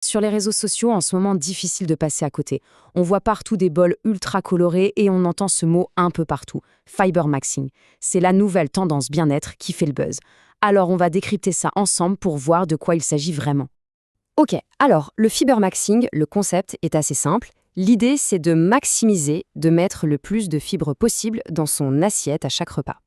Sur les réseaux sociaux, en ce moment, difficile de passer à côté. On voit partout des bols ultra colorés et on entend ce mot un peu partout. Fibermaxing. C'est la nouvelle tendance bien-être qui fait le buzz. Alors on va décrypter ça ensemble pour voir de quoi il s'agit vraiment. Ok, alors le fibermaxing, le concept est assez simple. L'idée, c'est de maximiser, de mettre le plus de fibres possible dans son assiette à chaque repas.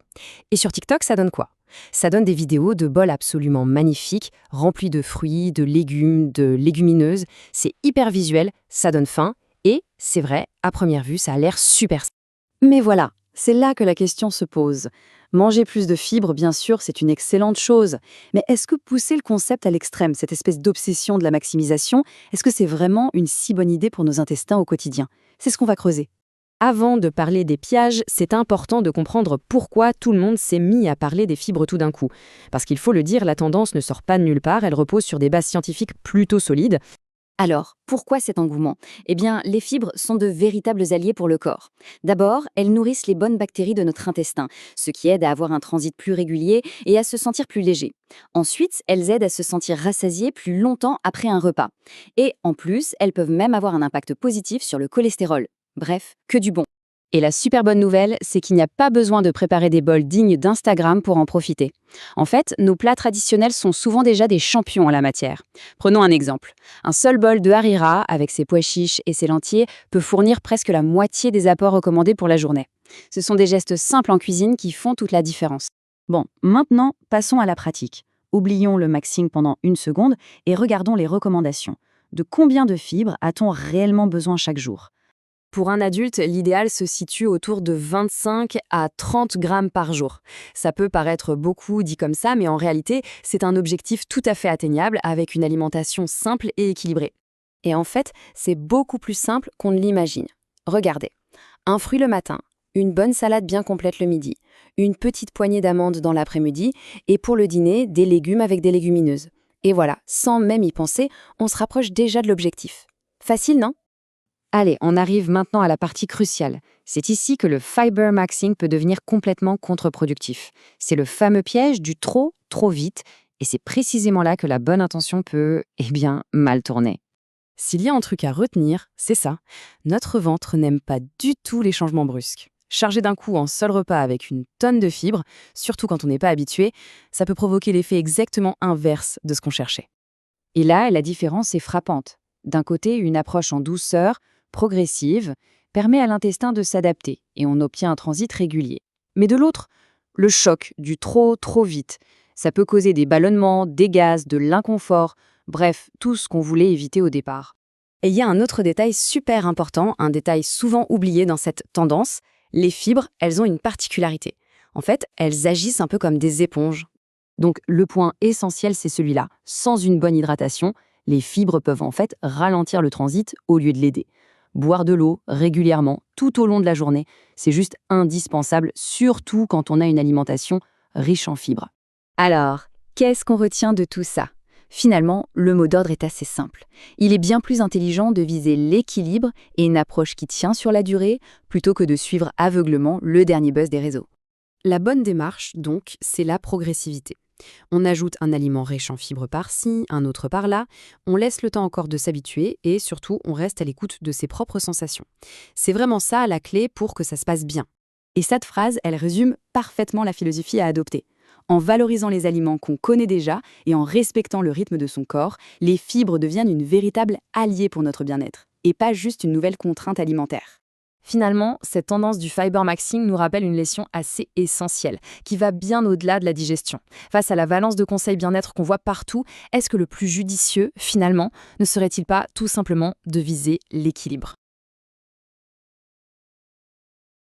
Et sur TikTok, ça donne quoi? Ça donne des vidéos de bols absolument magnifiques, remplis de fruits, de légumes, de légumineuses. C'est hyper visuel, ça donne faim, et, c'est vrai, à première vue, ça a l'air super. Mais voilà, c'est là que la question se pose. Manger plus de fibres, bien sûr, c'est une excellente chose. Mais est-ce que pousser le concept à l'extrême, cette espèce d'obsession de la maximisation, est-ce que c'est vraiment une si bonne idée pour nos intestins au quotidien? C'est ce qu'on va creuser. Avant de parler des pièges, c'est important de comprendre pourquoi tout le monde s'est mis à parler des fibres tout d'un coup. Parce qu'il faut le dire, la tendance ne sort pas de nulle part, elle repose sur des bases scientifiques plutôt solides. Alors, pourquoi cet engouement? Eh bien, les fibres sont de véritables alliés pour le corps. D'abord, elles nourrissent les bonnes bactéries de notre intestin, ce qui aide à avoir un transit plus régulier et à se sentir plus léger. Ensuite, elles aident à se sentir rassasié plus longtemps après un repas. Et en plus, elles peuvent même avoir un impact positif sur le cholestérol. Bref, que du bon. Et la super bonne nouvelle, c'est qu'il n'y a pas besoin de préparer des bols dignes d'Instagram pour en profiter. En fait, nos plats traditionnels sont souvent déjà des champions en la matière. Prenons un exemple. Un seul bol de harira, avec ses pois chiches et ses lentilles, peut fournir presque la moitié des apports recommandés pour la journée. Ce sont des gestes simples en cuisine qui font toute la différence. Bon, maintenant, passons à la pratique. Oublions le maxing pendant une seconde et regardons les recommandations. De combien de fibres a-t-on réellement besoin chaque jour? Pour un adulte, l'idéal se situe autour de 25 à 30 grammes par jour. Ça peut paraître beaucoup dit comme ça, mais en réalité, c'est un objectif tout à fait atteignable avec une alimentation simple et équilibrée. Et en fait, c'est beaucoup plus simple qu'on ne l'imagine. Regardez, un fruit le matin, une bonne salade bien complète le midi, une petite poignée d'amandes dans l'après-midi, et pour le dîner, des légumes avec des légumineuses. Et voilà, sans même y penser, on se rapproche déjà de l'objectif. Facile, non? Allez, on arrive maintenant à la partie cruciale. C'est ici que le fibermaxing peut devenir complètement contre-productif. C'est le fameux piège du trop, trop vite, et c'est précisément là que la bonne intention peut, mal tourner. S'il y a un truc à retenir, c'est ça. Notre ventre n'aime pas du tout les changements brusques. Chargé d'un coup en seul repas avec une tonne de fibres, surtout quand on n'est pas habitué, ça peut provoquer l'effet exactement inverse de ce qu'on cherchait. Et là, la différence est frappante. D'un côté, une approche en douceur, progressive, permet à l'intestin de s'adapter et on obtient un transit régulier. Mais de l'autre, le choc du trop, trop vite, ça peut causer des ballonnements, des gaz, de l'inconfort, bref, tout ce qu'on voulait éviter au départ. Et il y a un autre détail super important, un détail souvent oublié dans cette tendance. Les fibres, elles ont une particularité. En fait, elles agissent un peu comme des éponges. Donc le point essentiel, c'est celui-là. Sans une bonne hydratation, les fibres peuvent en fait ralentir le transit au lieu de l'aider. Boire de l'eau régulièrement tout au long de la journée, c'est juste indispensable, surtout quand on a une alimentation riche en fibres. Alors, qu'est-ce qu'on retient de tout ça? Finalement, le mot d'ordre est assez simple. Il est bien plus intelligent de viser l'équilibre et une approche qui tient sur la durée, plutôt que de suivre aveuglement le dernier buzz des réseaux. La bonne démarche, donc, c'est la progressivité. On ajoute un aliment riche en fibres par-ci, un autre par-là, on laisse le temps encore de s'habituer et surtout on reste à l'écoute de ses propres sensations. C'est vraiment ça la clé pour que ça se passe bien. Et cette phrase, elle résume parfaitement la philosophie à adopter. En valorisant les aliments qu'on connaît déjà et en respectant le rythme de son corps, les fibres deviennent une véritable alliée pour notre bien-être et pas juste une nouvelle contrainte alimentaire. Finalement, cette tendance du fibermaxing nous rappelle une leçon assez essentielle, qui va bien au-delà de la digestion. Face à la valence de conseils bien-être qu'on voit partout, est-ce que le plus judicieux, finalement, ne serait-il pas tout simplement de viser l'équilibre ?